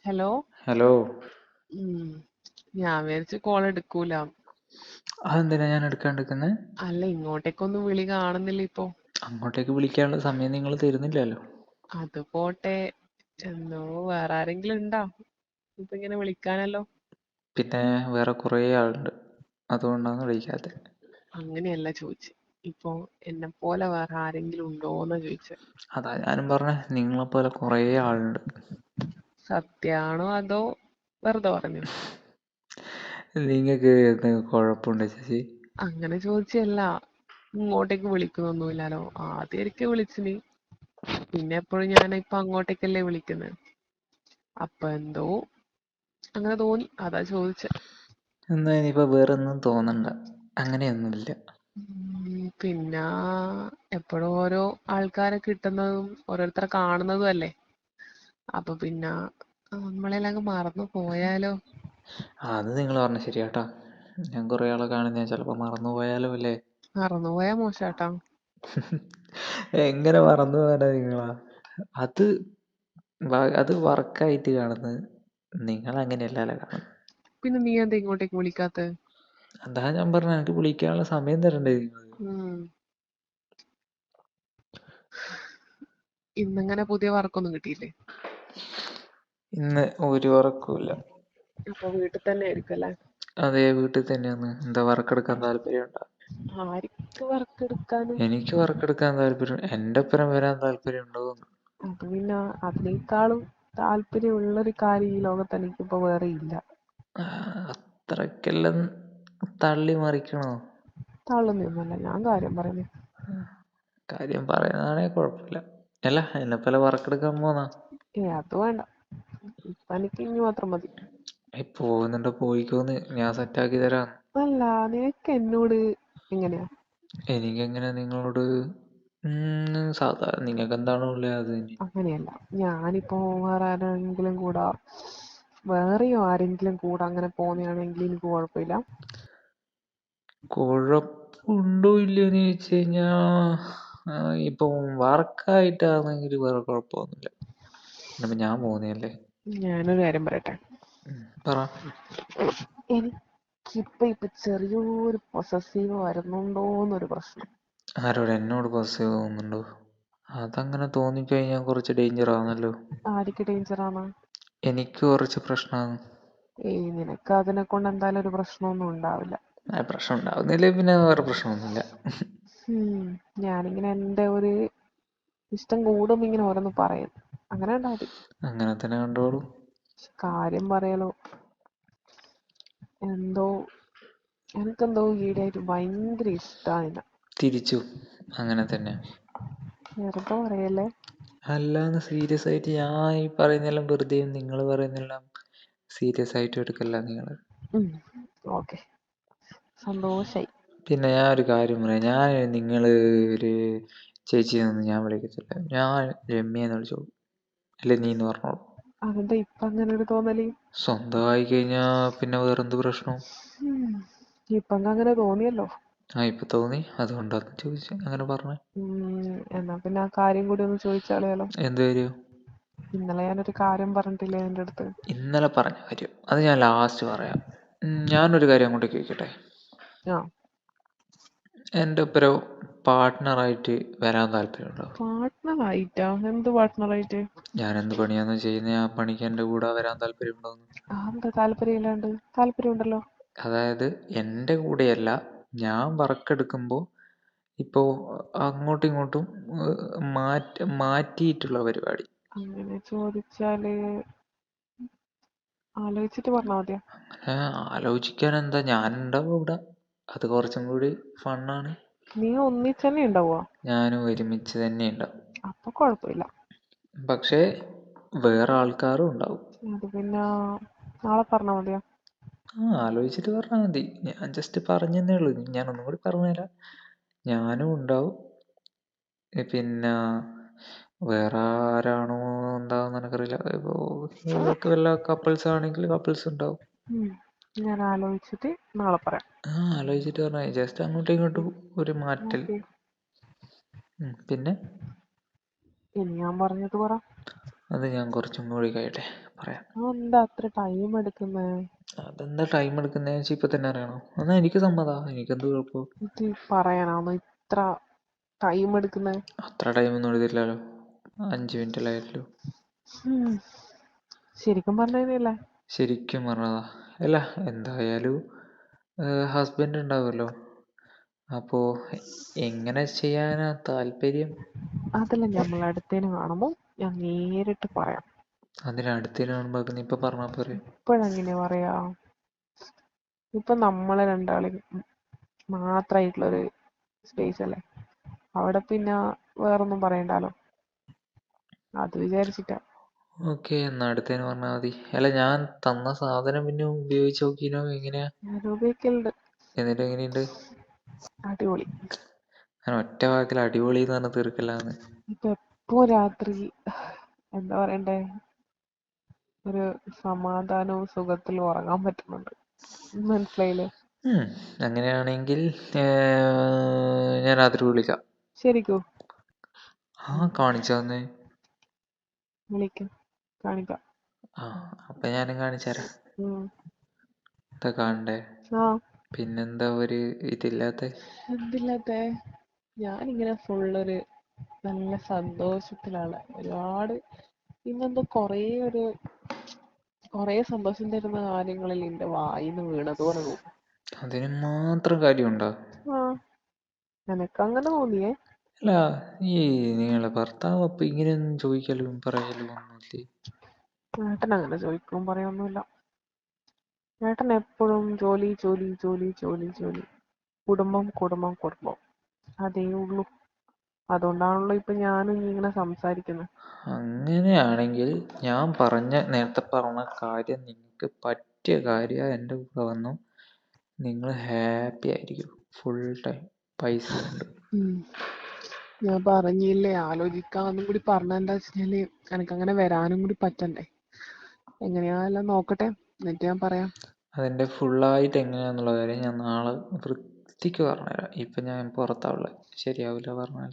Hello. Hello. ഉം. ഞാൻ വിചാരിച്ച് കോൾ എടുക്കൂല. അതെന്തിനാ ഞാൻ എടുക്കാണ്ടിരിക്കുന്നത്? അല്ല, ഇങ്ങോട്ടേക്കൊന്നും വിളി കാണുന്നില്ല ഇപ്പൊ. അങ്ങോട്ടേക്ക് വിളിക്കാനുള്ള സമയം നിങ്ങൾ തരുന്നില്ലല്ലോ. അത് പോട്ടെ, എന്തോ വേറെ ആരെങ്കിലും ഉണ്ടോ ഇപ്പൊ ഇങ്ങനെ വിളിക്കാനല്ലോ? പിന്നെ വേറെ കുറേ ആളുണ്ട്, അതുകൊണ്ടാണ് വിളിക്കാത്തത്. അങ്ങനെയല്ല ചോദിച്ചെ. ഇപ്പൊ എന്നെ പോലെ വേറെ ആരെങ്കിലും ഉണ്ടോന്നാ ചോദിച്ചെ. അതാ ഞാനും പറഞ്ഞേ, നിങ്ങളെപ്പോലെ കുറേ ആളുണ്ട്. സത്യാണോ അതോ വെറുതെ പറഞ്ഞോ? നിങ്ങൾക്ക് എന്ത് കുഴപ്പമുണ്ട് ചേച്ചി? അങ്ങനെ ചോദിച്ചല്ല. ഇങ്ങോട്ടേക്ക് വിളിക്കുന്നൊന്നുമില്ലല്ലോ. ആദ്യമൊക്കെ വിളിച്ചിനി, പിന്നെ എപ്പോഴും ഞാനിപ്പൊ അങ്ങോട്ടേക്കല്ലേ വിളിക്കുന്നത്. അപ്പൊ എന്തോ അങ്ങനെ തോന്നി, അതാ ചോദിച്ചെ. എന്നാ ഇനിയിപ്പോൾ വേറൊന്നും തോന്നണ്ട, അങ്ങനെയൊന്നുമില്ല. പിന്നെ എപ്പോഴും ഓരോ ആൾക്കാരെ കിട്ടുന്നതും ഓരോരുത്തരെ കാണുന്നതും അല്ലേ. അപ്പൊ പിന്നെ നമ്മളെല്ലാം അങ്ങ് മറന്നു പോയാലോ? അത് നിങ്ങൾ പറഞ്ഞ ശരിയാട്ടാ. ഞാൻ കുറേ ആളെ കാണുന്ന ചിലപ്പോൾ മറന്നു പോയാലോ അല്ലേ? മറന്നുപോയാ മോശാട്ടാ. എങ്ങനെ മറന്നു പോകാനാ നിങ്ങളാ? അത് അത് വർക്കായിട്ട് കാണുന്നത്. നിങ്ങൾ അങ്ങനെയല്ലല്ലോ കാണുന്നത്. പിന്നെ നീ എന്താ ഇങ്ങോട്ടേക്ക് വിളിക്കാത്തെ? അതാ ഞാൻ പറഞ്ഞത്, എനിക്ക് വിളിക്കാനുള്ള സമയം തരണ്ടേ നിങ്ങൾ? ഉം. ഇന്നിങ്ങനെ പുതിയ വർക്കൊന്നും കിട്ടിയില്ലേ? ഇന്ന് ഒരു വർക്കുമില്ല. അപ്പൊ വീട്ടിൽ തന്നെ ആയിരിക്കും അല്ലേ? അതെ, വീട്ടിൽ തന്നെയാണ്. എന്താ വർക്കെടുക്കാൻ താല്പര്യമുണ്ടോ? ആർക്ക് വർക്ക് എടുക്കാനും. എനിക്ക് വർക്കെടുക്കാൻ താല്പര്യം, എൻ്റെ ഒപ്പം വരാൻ താല്പര്യം ഉണ്ടോന്ന്. അത് പിന്നെ അതിനേക്കാളും താല്പര്യമുള്ളൊരു കാര്യം ഈ ലോകത്ത് എനിക്കിപ്പോ വേറെ ഇല്ല. അത്രക്കെല്ലാം തള്ളി മറിക്കണോ? തള്ളുന്നൊന്നുമല്ല, ഞാൻ കാര്യം പറയുന്നു. കാര്യം പറയുന്നതാണെ കുഴപ്പമില്ല. അല്ല, എന്നെപ്പോലെ വർക്കെടുക്കാൻ പോന്നാ? അത് വേണ്ട, ഇപ്പൊ എനിക്ക് ഇനി മാത്രം മതി. പോകുന്നുണ്ട്, പോയിക്കോന്ന്, ഞാൻ സെറ്റാക്കി തരാം. അല്ല, നിനക്ക് എന്നോട് എങ്ങനെയാ? എനിക്കെങ്ങനെ നിങ്ങളോട്? സാധാരണ നിങ്ങൾക്ക് എന്താണോ ഉള്ളത് അത് തന്നെ. അങ്ങനെയല്ല, ഞാനിപ്പോ വേറെ ആരെങ്കിലും കൂടെ, വേറെയോ ആരെങ്കിലും കൂടെ അങ്ങനെ പോകുന്നതാണെങ്കിൽ എനിക്ക് കുഴപ്പമില്ല. കുഴപ്പമുണ്ടോ ഇല്ലയോന്ന് ചോദിച്ചു കഴിഞ്ഞാ, ഇപ്പൊ വർക്കായിട്ടാണെങ്കിൽ വേറെ കുഴപ്പമൊന്നുമില്ല. ഇപ്പൊ ഞാൻ പോകുന്നതല്ലേ. ഞാനൊരു കാര്യം പറയട്ടെ. പറ. എനിക്കിപ്പൊ ചെറിയൊരു പൊസസീവ് വരുന്നുണ്ടോന്നൊരു പ്രശ്നം. ആരോട്? എന്നോട് പോസിറ്റീവ് തോന്നുന്നുണ്ടോ? അതങ്ങനെ തോന്നിക്കഴിഞ്ഞാൽ കുറച്ച് ഡേഞ്ചർ ആണല്ലോ. ആർക്ക് ഡേഞ്ചറാണ്? എനിക്ക് കുറച്ച് പ്രശ്നമാണ്. നിനക്ക് അതിനെ കൊണ്ട് എന്തായാലും ഒരു പ്രശ്നമൊന്നും ഉണ്ടാവില്ല. പ്രശ്നം ഉണ്ടാവുന്നില്ലേ പിന്നെ വേറെ പ്രശ്നമൊന്നുമില്ല. ഞാനിങ്ങനെ എൻ്റെ ഒരു ഇഷ്ടം കൂടുമ്പോ ഇങ്ങനെ ഓരോന്ന് പറയും, അങ്ങനെ ഉണ്ടാ മതി. അങ്ങനെ തന്നെ കണ്ടോളൂ. കാര്യം പറയാലോ, എന്തോ എനിക്കെന്തോ ഈടായിട്ട് ഭയങ്കര ഇഷ്ടമാണ്. തിരിച്ചു അങ്ങനെ തന്നെ. വെറുതെ പറയല്ലേ. അല്ലാന്ന് സീരിയസ് ആയിട്ട് ഞാൻ ഈ പറയുന്നെല്ലാം വെറുതെയും നിങ്ങൾ പറയുന്നെല്ലാം സീരിയസ് ആയിട്ട് എടുക്കല്ല നിങ്ങൾ. ഓക്കെ, സന്തോഷായി. പിന്നെ ഞാൻ ഒരു കാര്യം പറയാം, ഞാൻ നിങ്ങൾ ഒരു ചേച്ചിയൊന്നും ഞാൻ വിളിക്കത്തില്ല, ഞാൻ രമ്യെന്ന് വിളിച്ചോളൂ, അല്ലെ നീ എന്ന് പറഞ്ഞോളൂ. അതെന്താ ഇപ്പൊ അങ്ങനെ ഒരു തോന്നല്? സ്വന്തമായി കഴിഞ്ഞാ പിന്നെ വേറെന്ത് പ്രശ്നം? ഇപ്പൊ അങ്ങനെ തോന്നിയല്ലോ. ഇപ്പൊ തോന്നി, അതുകൊണ്ടാണ് ചോദിച്ചു, അങ്ങനെ പറഞ്ഞേ. എന്നാ പിന്നെ ആ കാര്യം കൂടി ഒന്ന് ചോദിച്ചാളിയാലോ. എന്ത് കാര്യം? ഇന്നലെ ഞാനൊരു കാര്യം പറഞ്ഞിട്ടില്ലേ എൻ്റെ അടുത്ത്? ഇന്നലെ പറഞ്ഞ കാര്യം അത് ഞാൻ ലാസ്റ്റ് പറയാം. ഞാനൊരു കാര്യം അങ്ങോട്ടേക്ക് ചോദിക്കട്ടെ? ആ. എൻ്റെ ഒപ്പം പാർട്ട്ണറായിട്ട് വരാൻ താല്പര്യമുണ്ടോ? പാർട്ട്ണറായിട്ടാ? എന്ത് പാർട്ട്ണറായിട്ട്? ഞാൻ എന്ത് പണിയാണോ ചെയ്യുന്നത്, ആ പണിക്ക് എൻ്റെ കൂടെ വരാൻ താല്പര്യമുണ്ടോന്ന്? എന്താ താല്പര്യം ഇല്ലാണ്ട്? താല്പര്യമുണ്ടല്ലോ. അതായത് എൻ്റെ കൂടെയല്ല, ഞാൻ വർക്ക് എടുക്കുമ്പോൾ ഇപ്പോൾ അങ്ങോട്ടും ഇങ്ങോട്ടും മാറ്റിയിട്ടുള്ള പരിപാടി. അങ്ങനെ ചോദിച്ചാല് ആലോചിച്ചിട്ട് പറഞ്ഞാൽ മതിയോ? ആലോചിക്കാൻ എന്താ, ഞാനുണ്ടാവും ഇവിടെ, അത് കുറച്ചും കൂടി ഫണ്ണാണ്. നീ ഒന്നിച്ചന്നെ ഉണ്ടാവോ? ഞാനും ഒരുമിച്ച് തന്നെ ഉണ്ടാവും. അപ്പൊ കുഴപ്പമില്ല. പക്ഷേ വേറെ ആൾക്കാരും ഉണ്ടാവും. അത് പിന്നെ നാളെ പറഞ്ഞാൽ മതിയോ? ആലോചിച്ചിട്ട് പറഞ്ഞാൽ മതി. ഞാൻ ജസ്റ്റ് പറഞ്ഞതേ ഉള്ളൂ, ഞാൻ ഒന്നും കൂടി പറഞ്ഞുതരാം. ഞാനും ഉണ്ടാവും, പിന്നെ വേറെ ആരാണോ എന്താണെന്ന് എനിക്കറിയില്ല. ഇപ്പോൾ വല്ല കപ്പിൾസ് ആണെങ്കിൽ കപ്പിൾസ് ഉണ്ടാവും. ഞാൻ ആലോചിച്ചിട്ട് നാളെ പറയാം. ആലോചിച്ചിട്ട് പറഞ്ഞാൽ ജസ്റ്റ് അങ്ങോട്ടും ഇങ്ങോട്ടും ഒരു മാറ്റൽ. ഓക്കെ. പിന്നെ ഇനി ഞാൻ പറഞ്ഞത് പറ. അത് ഞാൻ കുറച്ചും കൂടി കഴിയട്ടെ പറയാം. അതെന്താ അത്ര ടൈം എടുക്കുന്നേ? അതെന്താ ടൈം എടുക്കുന്നതെന്ന് വെച്ചാൽ ഇപ്പൊ തന്നെ അറിയണോ? എന്നാ എനിക്ക് സമ്മതാ, എനിക്കെന്ത് കുഴപ്പം. ഇത് പറയാനാണോ ഇത്ര ടൈം എടുക്കുന്നേ? അത്ര ടൈമൊന്നും എടുത്തില്ലല്ലോ, 5 മിനിറ്റല്ലേ ആയിട്ടുള്ളൂ. ശരിക്കും പറഞ്ഞല്ലേ? ശരിക്കും പറഞ്ഞതാ. അല്ല, എന്തായാലും ഹസ്ബൻഡ് ഉണ്ടാവുമല്ലോ, അപ്പോ എങ്ങനെ ചെയ്യാനാ താല്പര്യം? അതല്ല, നമ്മൾ അടുത്തേന് കാണുമ്പോ ഞാൻ നേരിട്ട് പറയാം. അതിനടുത്തേന് കാണുമ്പോ നീ ഇപ്പൊ പറഞ്ഞാ പോരെ? ഇപ്പോഴെങ്ങനെ പറയാ? ഇപ്പൊ നമ്മളെ രണ്ടാളും മാത്രായിട്ടുള്ളൊരു സ്പേസ് അല്ലേ, അവിടെ പിന്നെ വേറൊന്നും പറയണ്ടല്ലോ, അത് വിചാരിച്ചിട്ടാ. ഓക്കെ, എന്നാ അടുത്തേന് പറഞ്ഞാൽ മതി. അല്ല, ഞാൻ തന്ന സാധനം പിന്നെ ഉപയോഗിച്ച് നോക്കിനോ എങ്ങനെയാ? ഞാൻ ഉപയോഗിക്കലുണ്ട്. എന്നിട്ട് എങ്ങനെയുണ്ട്? അടിപൊളി. ഞാൻ ഒറ്റ വാക്കിൽ അടിപൊളി എന്ന് പറഞ്ഞ് തീർക്കല്ലാന്ന്. ഇപ്പൊ എപ്പോ രാത്രി എന്താ പറയണ്ടേ, ഒരു സമാധാനവും സുഖത്തിലും ഉറങ്ങാൻ പറ്റുന്നുണ്ട്. മനസ്സിലായില്ലേ? അങ്ങനെയാണെങ്കിൽ ഞാൻ രാത്രി വിളിക്കാം. ശരിക്കോ? കാണിച്ചു തന്നെ. വിളിക്കാം, കാണിക്കാം. അപ്പൊ ഞാനും കാണിച്ചു തരാം. ഉം. എന്താ കാണണ്ടേ? ആ, പിന്നെന്താ ഒരു ഇതില്ലാത്ത? എന്തില്ലാത്തെ? ഞാനിങ്ങനെ ഫുള്ളൊരു നല്ല സന്തോഷത്തിലാണ്. ഒരുപാട് ഇന്നെന്തോ കൊറേ സന്തോഷം തരുന്ന കാര്യങ്ങളിൽ എന്റെ വായിന്ന് വീണതുപോലെ തോന്നുന്നു. അതിന് മാത്രം കാര്യമുണ്ടോ? ആ, നിനക്കങ്ങനെ തോന്നിയേ? അല്ല, ഈ നിങ്ങളെ ഭർത്താവ് അപ്പൊ ഇങ്ങനെയൊന്നും ചോദിക്കലും പറയലും ഒന്നുമില്ലേ? ഏട്ടൻ അങ്ങനെ ചോദിക്കും പറയൊന്നുമില്ല. ഏട്ടൻ എപ്പോഴും ജോലി ജോലി ജോലി ജോലി ജോലി, കുടുംബം കുടുംബം കുടുംബം, അതേ ഉള്ളൂ. അതുകൊണ്ടാണല്ലോ ഇപ്പൊ ഞാനും ഇങ്ങനെ സംസാരിക്കുന്നത്. അങ്ങനെയാണെങ്കിൽ ഞാൻ നേരത്തെ പറഞ്ഞ കാര്യം നിങ്ങൾക്ക് പറ്റിയ കാര്യം, എൻ്റെ കൂടെ വന്നു, നിങ്ങൾ ഹാപ്പി ആയിരിക്കും ഫുൾ ടൈം പൈസയുണ്ട്. ഞാൻ പറഞ്ഞില്ലേ, ആലോചിക്കാന്നും കൂടി പറഞ്ഞ എന്താ വെച്ചാല് എനിക്കങ്ങനെ വരാനും കൂടി പറ്റണ്ടേ. എങ്ങനെയാണെല്ലാം നോക്കട്ടെ, എന്നിട്ട് ഞാൻ പറയാം. അതിൻ്റെ ഫുള്ളായിട്ട് എങ്ങനെയാന്നുള്ള കാര്യം ഞാൻ നാളെ വൃത്തിക്ക് പറഞ്ഞുതരാം. ഇപ്പം ഞാൻ പുറത്താവുള്ളത്, ശരിയാവില്ല പറഞ്ഞാൽ.